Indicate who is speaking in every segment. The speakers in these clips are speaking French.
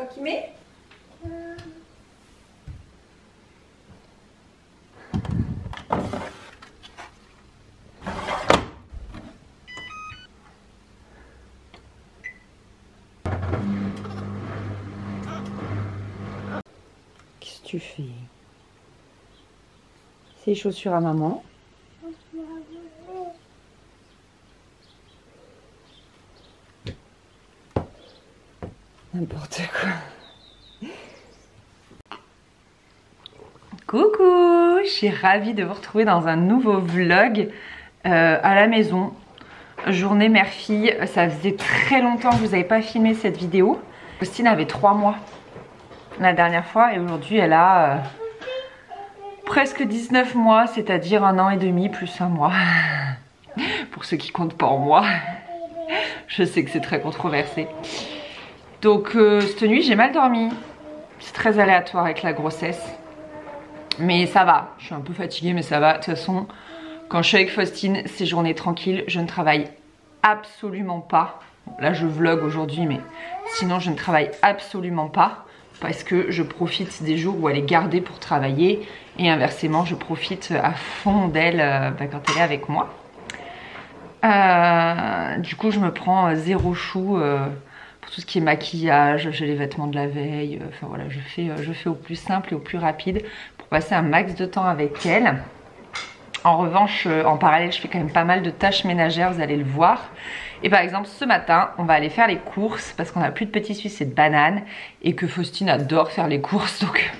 Speaker 1: toi qui mets? Qu'est-ce que tu fais? C'est les chaussures à maman. N'importe quoi. Coucou, je suis ravie de vous retrouver dans un nouveau vlog à la maison. Journée mère-fille, ça faisait très longtemps que vous n'avez pas filmé cette vidéo. Faustine avait 3 mois la dernière fois et aujourd'hui elle a presque 19 mois, c'est-à-dire 1 an et demi plus 1 mois. Pour ceux qui comptent pas en mois. Je sais que c'est très controversé. Donc cette nuit j'ai mal dormi. C'est très aléatoire avec la grossesse. Mais ça va, je suis un peu fatiguée mais ça va. De toute façon, quand je suis avec Faustine, c'est journée tranquille. Je ne travaille absolument pas. Là je vlog aujourd'hui mais sinon je ne travaille absolument pas. Parce que je profite des jours où elle est gardée pour travailler. Et inversement je profite à fond d'elle quand elle est avec moi. Du coup je me prends 0 chou pour tout ce qui est maquillage, j'ai les vêtements de la veille, enfin voilà, je fais au plus simple et au plus rapide pour passer un max de temps avec elle. En revanche, en parallèle, je fais quand même pas mal de tâches ménagères, vous allez le voir. Et par exemple, ce matin, on va aller faire les courses parce qu'on n'a plus de petits Suisses et de bananes et que Faustine adore faire les courses, donc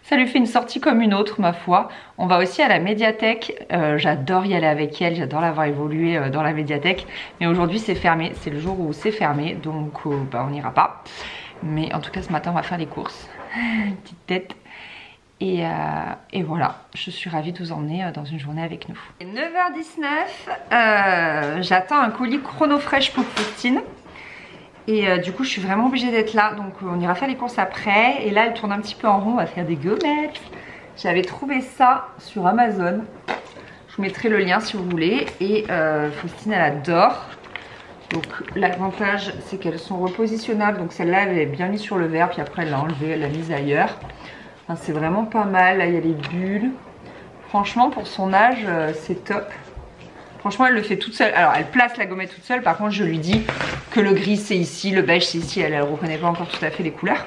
Speaker 1: ça lui fait une sortie comme une autre, ma foi. On va aussi à la médiathèque. J'adore y aller avec elle, j'adore l'avoir évolué dans la médiathèque. Mais aujourd'hui, c'est fermé. C'est le jour où c'est fermé, donc on n'ira pas. Mais en tout cas, ce matin, on va faire les courses. Petite tête. Et voilà, je suis ravie de vous emmener dans une journée avec nous. 9h19, j'attends un colis chronofresh pour Faustine. Et du coup je suis vraiment obligée d'être là, donc on ira faire les courses après. Et là elle tourne un petit peu en rond, on va faire des gommettes. J'avais trouvé ça sur Amazon. Je vous mettrai le lien si vous voulez. Et Faustine elle adore. Donc l'avantage c'est qu'elles sont repositionnables. Donc celle-là elle est bien mise sur le verre, puis après elle l'a enlevée, elle l'a mise ailleurs. Enfin, c'est vraiment pas mal, là il y a les bulles. Franchement pour son âge c'est top. Franchement, elle le fait toute seule. Alors, elle place la gommette toute seule. Par contre, je lui dis que le gris, c'est ici, le beige, c'est ici. Elle ne reconnaît pas encore tout à fait les couleurs.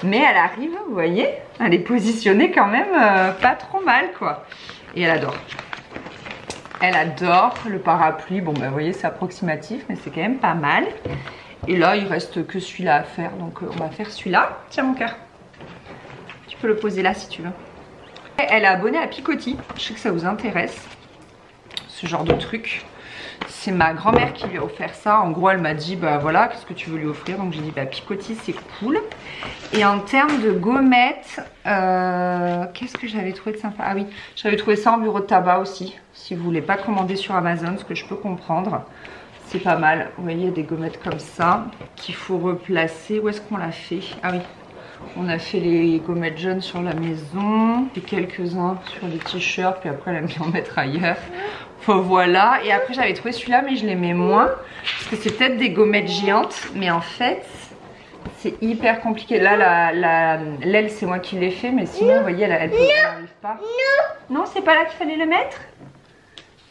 Speaker 1: Mais elle arrive, vous voyez, elle est positionnée quand même pas trop mal, quoi. Et elle adore. Elle adore le parapluie. Bon, ben, vous voyez, c'est approximatif, mais c'est quand même pas mal. Et là, il reste que celui-là à faire. Donc, on va faire celui-là. Tiens, mon cœur. Tu peux le poser là, si tu veux. Elle est abonnée à Picoty. Je sais que ça vous intéresse. Ce genre de truc. C'est ma grand-mère qui lui a offert ça. En gros, elle m'a dit, bah voilà, qu'est-ce que tu veux lui offrir? Donc j'ai dit, bah Picoty, c'est cool. Et en termes de gommettes, qu'est-ce que j'avais trouvé de sympa? Ah oui, j'avais trouvé ça en bureau de tabac aussi. Si vous voulez pas commander sur Amazon, ce que je peux comprendre, c'est pas mal. Vous voyez, il y a des gommettes comme ça qu'il faut replacer. Où est-ce qu'on l'a fait? Ah oui. On a fait les gommettes jaunes sur la maison, et quelques-uns sur les t-shirts, puis après elle aime bien en mettre ailleurs. Enfin voilà, et après j'avais trouvé celui-là mais je l'aimais moins, parce que c'est peut-être des gommettes géantes, mais en fait c'est hyper compliqué. Là l'aile c'est moi qui l'ai fait, mais sinon vous voyez elle n'arrive pas. Non, c'est pas là qu'il fallait le mettre.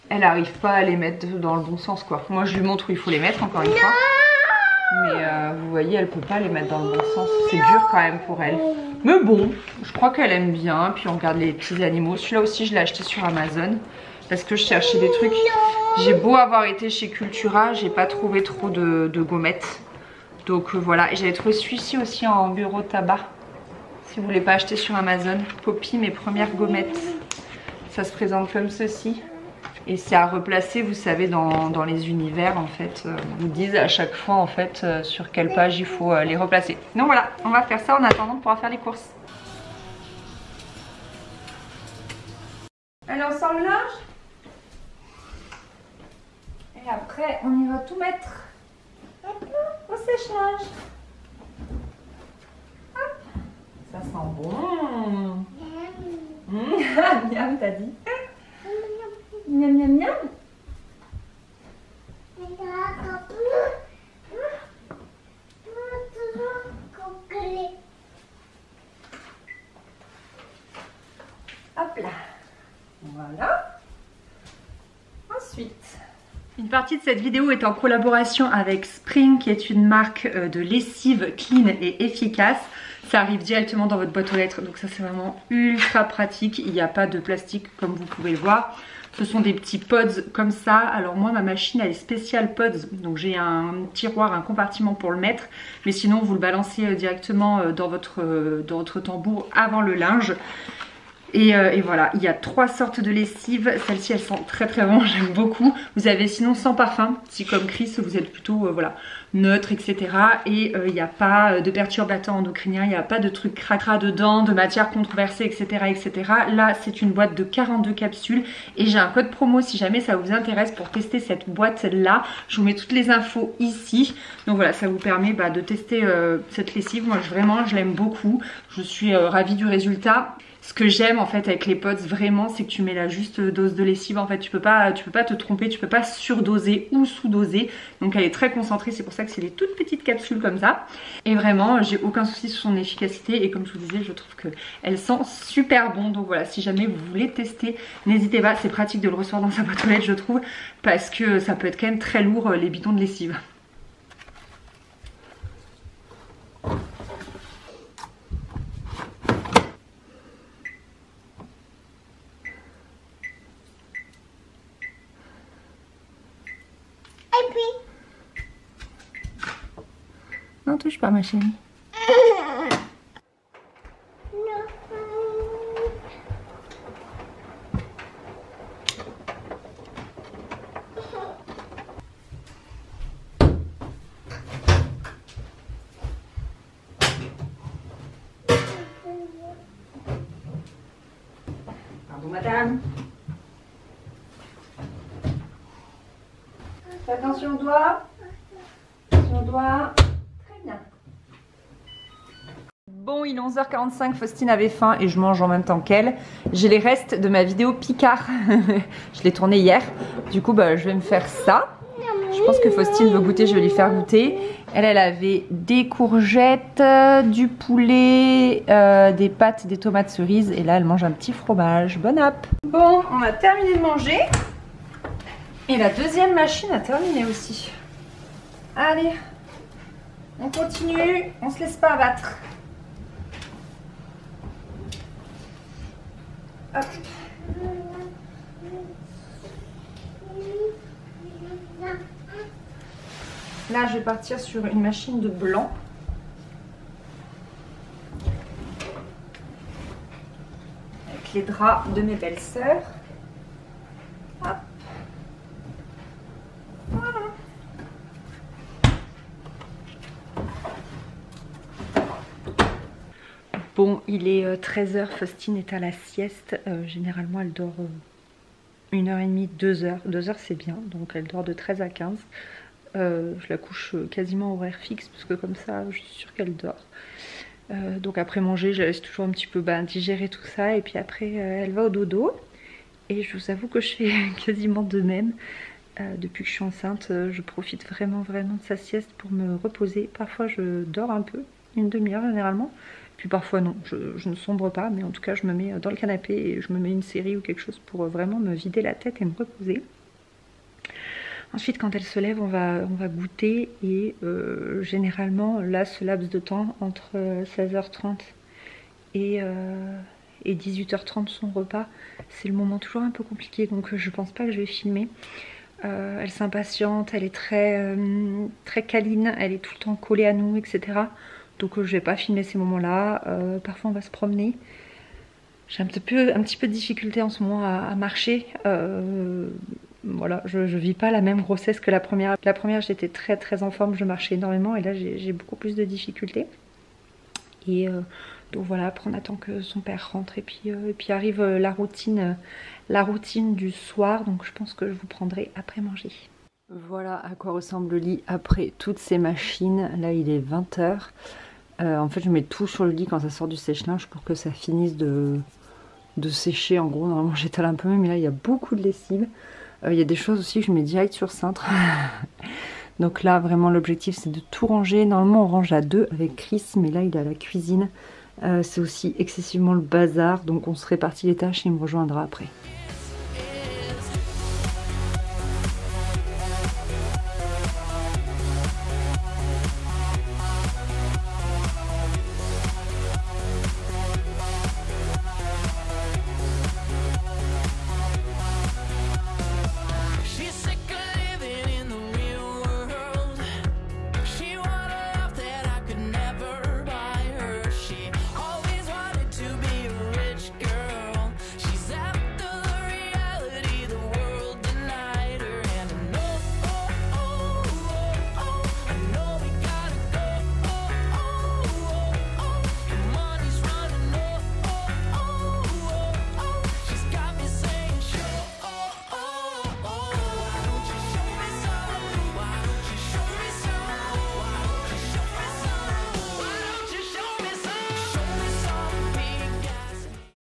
Speaker 1: Elle n'arrive pas à les mettre dans le bon sens quoi. Moi je lui montre où il faut les mettre encore une fois. Mais vous voyez, elle peut pas les mettre dans le bon sens. C'est dur quand même pour elle. Mais bon, je crois qu'elle aime bien. Puis on regarde les petits animaux. Celui-là aussi, je l'ai acheté sur Amazon. Parce que je cherchais des trucs. J'ai beau avoir été chez Cultura, j'ai pas trouvé trop de gommettes. Donc voilà. Et j'avais trouvé celui-ci aussi en bureau de tabac. Si vous voulez pas acheter sur Amazon. Poppy, mes premières gommettes. Ça se présente comme ceci. Et c'est à replacer, vous savez, dans les univers, en fait. Vous disent à chaque fois, en fait, sur quelle page il faut les replacer. Donc voilà, on va faire ça en attendant de pouvoir faire les courses. Allez, on sort le linge. Et après, on y va tout mettre au sèche-linge. Ça sent bon. Miam, t'as dit. Miam, miam, miam. Hop là. Voilà. Ensuite, une partie de cette vidéo est en collaboration avec Spring, qui est une marque de lessive clean et efficace. Ça arrive directement dans votre boîte aux lettres, donc ça c'est vraiment ultra pratique. Il n'y a pas de plastique comme vous pouvez le voir. Ce sont des petits pods comme ça. Alors moi ma machine elle est spéciale pods, donc j'ai un tiroir, un compartiment pour le mettre. Mais sinon vous le balancez directement dans votre tambour avant le linge. Et voilà, il y a 3 sortes de lessive. Celle-ci, elle sent très très bon, j'aime beaucoup. Vous avez sinon sans parfum, si comme Chris, vous êtes plutôt voilà, neutre, etc. Et il n'y a pas de perturbateurs endocriniens, il n'y a pas de trucs cracra dedans, de matières controversées, etc. etc. Là, c'est une boîte de 42 capsules. Et j'ai un code promo si jamais ça vous intéresse pour tester cette boîte-là. Je vous mets toutes les infos ici. Donc voilà, ça vous permet de tester cette lessive. Moi, vraiment, je l'aime beaucoup. Je suis ravie du résultat. Ce que j'aime en fait avec les pods vraiment, c'est que tu mets la juste dose de lessive. En fait tu peux pas te tromper, tu peux pas surdoser ou sous-doser. Donc elle est très concentrée, c'est pour ça que c'est des toutes petites capsules comme ça. Et vraiment j'ai aucun souci sur son efficacité. Et comme je vous disais, je trouve qu'elle sent super bon. Donc voilà, si jamais vous voulez tester, n'hésitez pas. C'est pratique de le recevoir dans sa boîte aux lettres je trouve, parce que ça peut être quand même très lourd les bidons de lessive. Non, touche pas ma chérie. Pardon madame. Fais attention au doigt. Attention au doigt. Bon, il est 11h45, Faustine avait faim et je mange en même temps qu'elle. J'ai les restes de ma vidéo Picard. Je l'ai tournée hier. Du coup, je vais me faire ça. Je pense que Faustine veut goûter, je vais lui faire goûter. Elle avait des courgettes, du poulet, des pâtes, des tomates cerises. Et là, elle mange un petit fromage. Bon app. Bon, on a terminé de manger. Et la deuxième machine a terminé aussi. Allez, on continue, on se laisse pas abattre. Hop. Là, je vais partir sur une machine de blanc. Avec les draps de mes belles-sœurs. Hop. Voilà. Bon, il est 13h, Faustine est à la sieste. Généralement, elle dort 1h30, 2h. 2h, c'est bien, donc elle dort de 13 à 15. Je la couche quasiment horaire fixe, parce que comme ça, je suis sûre qu'elle dort. Donc après manger, je laisse toujours un petit peu digérer tout ça. Et puis après, elle va au dodo. Et je vous avoue que je fais quasiment de même. Depuis que je suis enceinte, je profite vraiment de sa sieste pour me reposer. Parfois, je dors un peu, une demi-heure généralement. Puis parfois non, je ne sombre pas, mais en tout cas je me mets dans le canapé et je me mets une série ou quelque chose pour vraiment me vider la tête et me reposer. Ensuite quand elle se lève on va goûter et généralement là ce laps de temps entre 16h30 et 18h30 son repas, c'est le moment toujours un peu compliqué, donc je pense pas que je vais filmer. Elle s'impatiente, elle est très câline, elle est tout le temps collée à nous, etc. Donc je vais pas filmer ces moments-là. Parfois on va se promener. J'ai un petit peu de difficulté en ce moment à marcher. Voilà, je vis pas la même grossesse que la première. La première j'étais très en forme, je marchais énormément et là j'ai beaucoup plus de difficultés. Et donc voilà, après on attend que son père rentre et puis arrive la routine du soir. Donc je pense que je vous prendrai après manger. Voilà à quoi ressemble le lit après toutes ces machines. Là il est 20h. En fait je mets tout sur le lit quand ça sort du sèche-linge pour que ça finisse de sécher. En gros normalement j'étale un peu mais là il y a beaucoup de lessive. Il y a des choses aussi que je mets direct sur cintre. Donc là vraiment l'objectif c'est de tout ranger. Normalement on range à deux avec Chris, mais là il est à la cuisine. C'est aussi excessivement le bazar, donc on se répartit les tâches et il me rejoindra après.